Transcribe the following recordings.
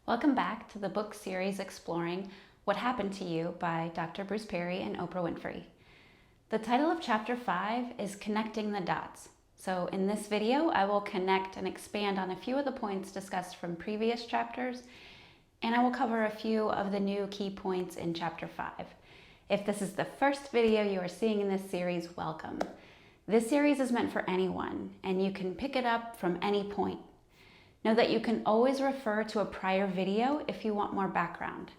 Welcome back to the book series exploring What Happened to You by Dr. Bruce Perry and Oprah Winfrey. The title of Chapter 5 is Connecting the Dots. So in this video, I will connect and expand on a few of the points discussed from previous chapters, and I will cover a few of the new key points in Chapter 5. If this is the first video you are seeing in this series, welcome. This series is meant for anyone, and you can pick it up from any point. Know that you can always refer to a prior video if you want more background.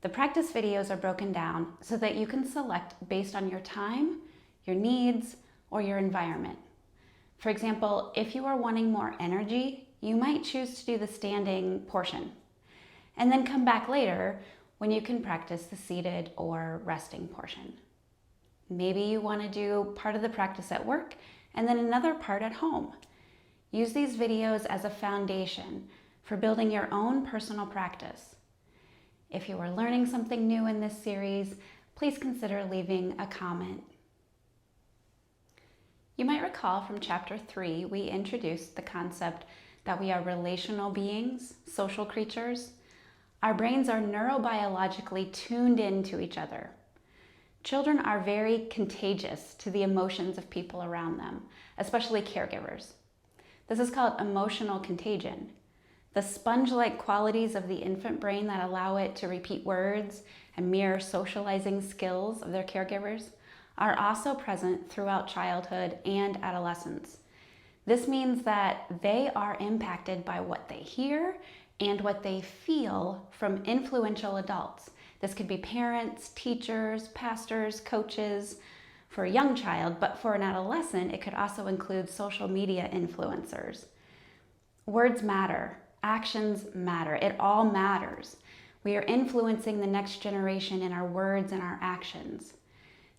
The practice videos are broken down so that you can select based on your time, your needs, or your environment. For example, if you are wanting more energy, you might choose to do the standing portion, and then come back later when you can practice the seated or resting portion. Maybe you want to do part of the practice at work and then another part at home. Use these videos as a foundation for building your own personal practice. If you are learning something new in this series, please consider leaving a comment. You might recall from Chapter 3, we introduced the concept that we are relational beings, social creatures. Our brains are neurobiologically tuned into each other. Children are very contagious to the emotions of people around them, especially caregivers. This is called emotional contagion. The sponge-like qualities of the infant brain that allow it to repeat words and mirror socializing skills of their caregivers are also present throughout childhood and adolescence. This means that they are impacted by what they hear and what they feel from influential adults. This could be parents, teachers, pastors, coaches, for a young child, but for an adolescent, it could also include social media influencers. Words matter, actions matter, it all matters. We are influencing the next generation in our words and our actions.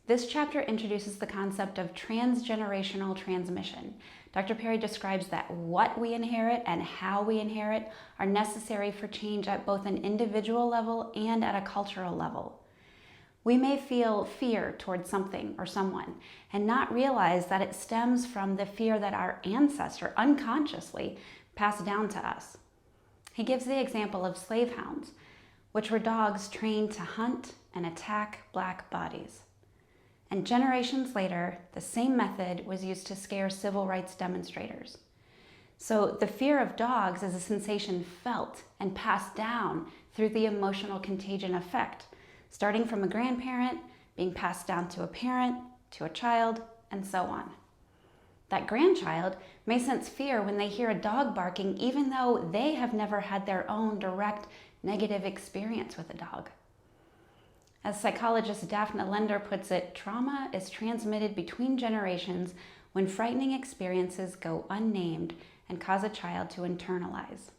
This chapter introduces the concept of transgenerational transmission. Dr. Perry describes that what we inherit and how we inherit are necessary for change at both an individual level and at a cultural level. We may feel fear towards something or someone and not realize that it stems from the fear that our ancestor unconsciously passed down to us. He gives the example of slave hounds, which were dogs trained to hunt and attack black bodies. And generations later, the same method was used to scare civil rights demonstrators. So the fear of dogs is a sensation felt and passed down through the emotional contagion effect, starting from a grandparent, being passed down to a parent, to a child, and so on. That grandchild may sense fear when they hear a dog barking, even though they have never had their own direct negative experience with a dog. As psychologist Daphne Lender puts it, trauma is transmitted between generations when frightening experiences go unnamed and cause a child to internalize.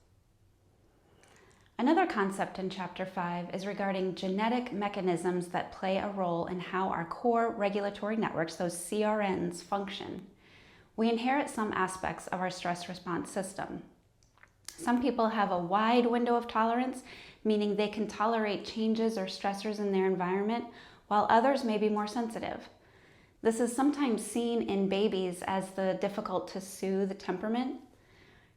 Another concept in Chapter 5 is regarding genetic mechanisms that play a role in how our core regulatory networks, those CRNs, function. We inherit some aspects of our stress response system. Some people have a wide window of tolerance, meaning they can tolerate changes or stressors in their environment, while others may be more sensitive. This is sometimes seen in babies as the difficult to soothe temperament.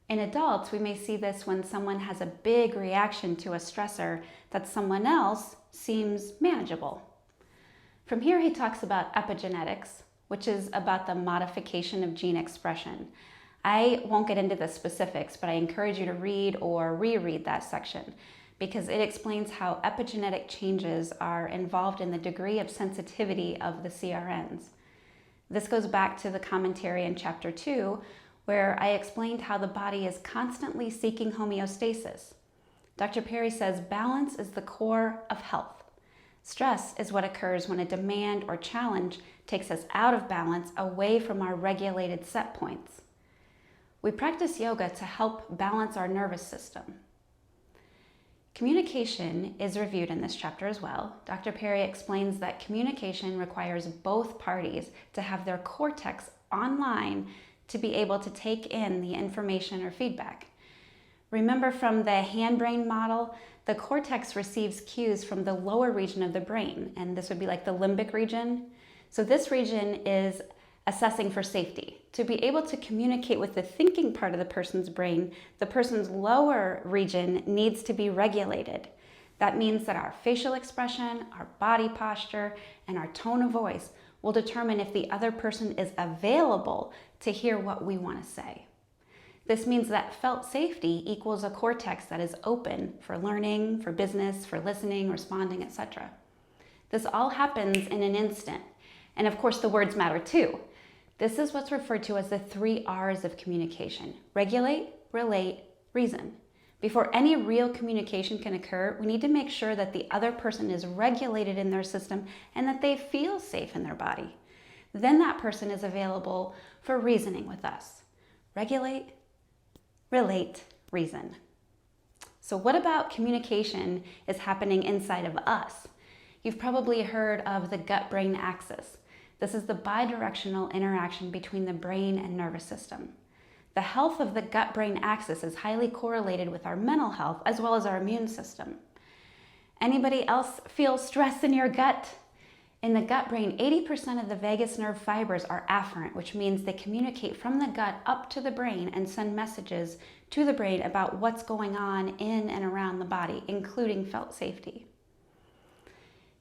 In adults, we may see this when someone has a big reaction to a stressor that someone else seems manageable. From here, he talks about epigenetics, which is about the modification of gene expression. I won't get into the specifics, but I encourage you to read or reread that section because it explains how epigenetic changes are involved in the degree of sensitivity of the CRNs. This goes back to the commentary in Chapter 2, where I explained how the body is constantly seeking homeostasis. Dr. Perry says balance is the core of health. Stress is what occurs when a demand or challenge takes us out of balance, away from our regulated set points. We practice yoga to help balance our nervous system. Communication is reviewed in this chapter as well. Dr. Perry explains that communication requires both parties to have their cortex online to be able to take in the information or feedback. Remember from the hand-brain model, the cortex receives cues from the lower region of the brain, and this would be like the limbic region. So this region is assessing for safety. To be able to communicate with the thinking part of the person's brain, the person's lower region needs to be regulated. That means that our facial expression, our body posture, and our tone of voice will determine if the other person is available to hear what we want to say. This means that felt safety equals a cortex that is open for learning, for business, for listening, responding, etc. This all happens in an instant. And of course, the words matter too. This is what's referred to as the 3 R's of communication: regulate, relate, reason. Before any real communication can occur, we need to make sure that the other person is regulated in their system and that they feel safe in their body. Then that person is available for reasoning with us. Regulate, relate, reason. So what about communication is happening inside of us? You've probably heard of the gut-brain axis. This is the bidirectional interaction between the brain and nervous system. The health of the gut-brain axis is highly correlated with our mental health as well as our immune system. Anybody else feel stress in your gut? In the gut brain, 80% of the vagus nerve fibers are afferent, which means they communicate from the gut up to the brain and send messages to the brain about what's going on in and around the body, including felt safety.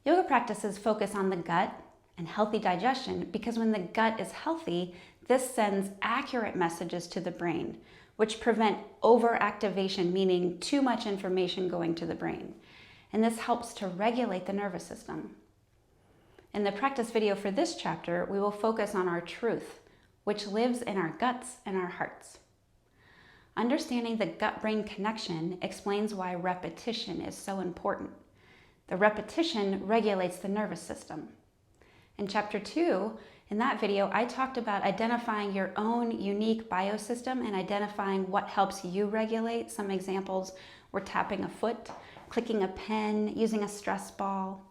Yoga practices focus on the gut and healthy digestion because when the gut is healthy, this sends accurate messages to the brain, which prevent overactivation, meaning too much information going to the brain. And this helps to regulate the nervous system. In the practice video for this chapter, we will focus on our truth, which lives in our guts and our hearts. Understanding the gut-brain connection explains why repetition is so important. The repetition regulates the nervous system. In chapter 2, in that video, I talked about identifying your own unique biosystem and identifying what helps you regulate. Some examples were tapping a foot, clicking a pen, using a stress ball.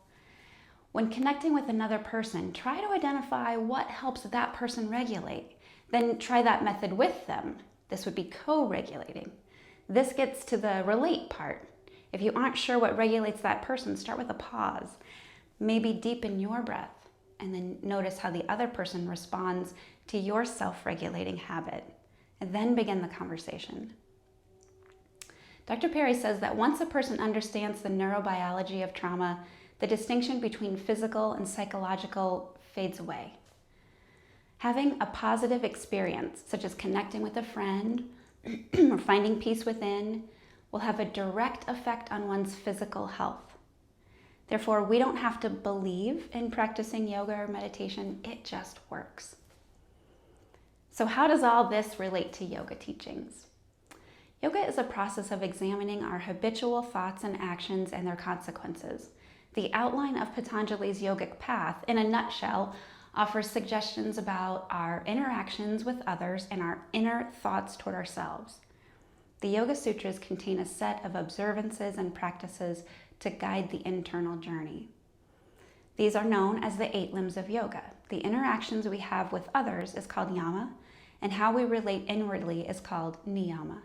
When connecting with another person, try to identify what helps that person regulate. Then try that method with them. This would be co-regulating. This gets to the relate part. If you aren't sure what regulates that person, start with a pause. Maybe deepen your breath and then notice how the other person responds to your self-regulating habit, and then begin the conversation. Dr. Perry says that once a person understands the neurobiology of trauma, the distinction between physical and psychological fades away. Having a positive experience, such as connecting with a friend or finding peace within, will have a direct effect on one's physical health. Therefore, we don't have to believe in practicing yoga or meditation, it just works. So how does all this relate to yoga teachings? Yoga is a process of examining our habitual thoughts and actions and their consequences. The outline of Patanjali's yogic path, in a nutshell, offers suggestions about our interactions with others and our inner thoughts toward ourselves. The Yoga Sutras contain a set of observances and practices to guide the internal journey. These are known as the 8 limbs of yoga. The interactions we have with others is called yama, and how we relate inwardly is called niyama.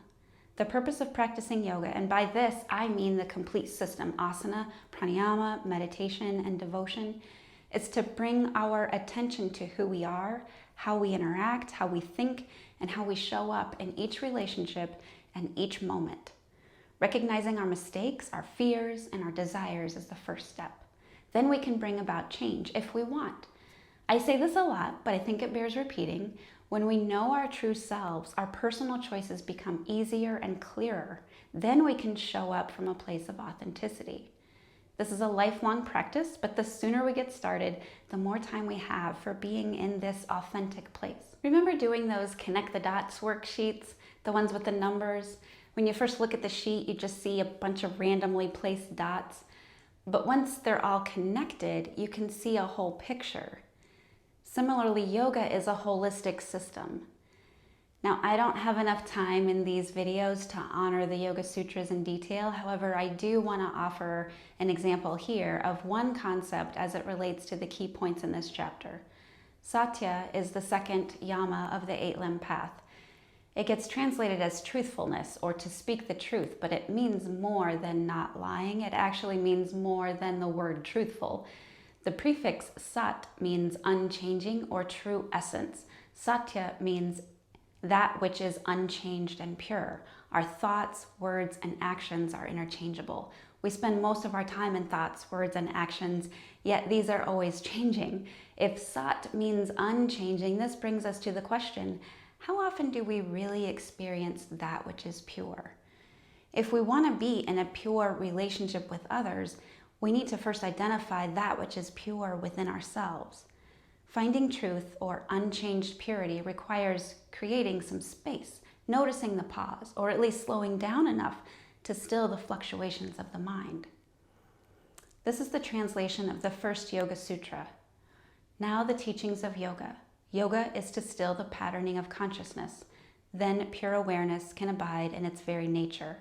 The purpose of practicing yoga, and by this I mean the complete system, asana, pranayama, meditation, and devotion, is to bring our attention to who we are, how we interact, how we think, and how we show up in each relationship and each moment. Recognizing our mistakes, our fears, and our desires is the first step. Then we can bring about change if we want. I say this a lot, but I think it bears repeating. When we know our true selves, our personal choices become easier and clearer. Then we can show up from a place of authenticity. This is a lifelong practice, but the sooner we get started, the more time we have for being in this authentic place. Remember doing those connect the dots worksheets, the ones with the numbers? When you first look at the sheet, you just see a bunch of randomly placed dots. But once they're all connected, you can see a whole picture. Similarly, yoga is a holistic system. Now, I don't have enough time in these videos to honor the Yoga Sutras in detail. However, I do want to offer an example here of one concept as it relates to the key points in this chapter. Satya is the second yama of the 8-limb path. It gets translated as truthfulness or to speak the truth, but it means more than not lying. It actually means more than the word truthful. The prefix sat means unchanging or true essence. Satya means that which is unchanged and pure. Our thoughts, words, and actions are interchangeable. We spend most of our time in thoughts, words, and actions, yet these are always changing. If sat means unchanging, this brings us to the question, how often do we really experience that which is pure? If we want to be in a pure relationship with others, we need to first identify that which is pure within ourselves. Finding truth or unchanged purity requires creating some space, noticing the pause, or at least slowing down enough to still the fluctuations of the mind. This is the translation of the first Yoga Sutra. Now the teachings of yoga. Yoga is to still the patterning of consciousness. Then pure awareness can abide in its very nature.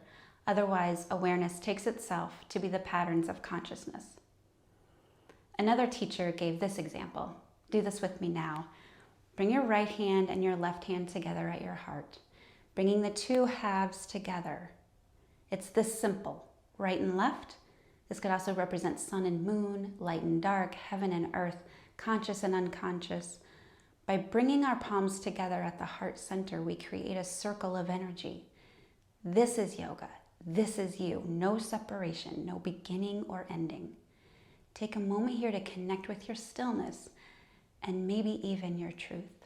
Otherwise, awareness takes itself to be the patterns of consciousness. Another teacher gave this example. Do this with me now. Bring your right hand and your left hand together at your heart, bringing the two halves together. It's this simple, right and left. This could also represent sun and moon, light and dark, heaven and earth, conscious and unconscious. By bringing our palms together at the heart center, we create a circle of energy. This is yoga. This is you. No separation, no beginning or ending. Take a moment here to connect with your stillness and maybe even your truth.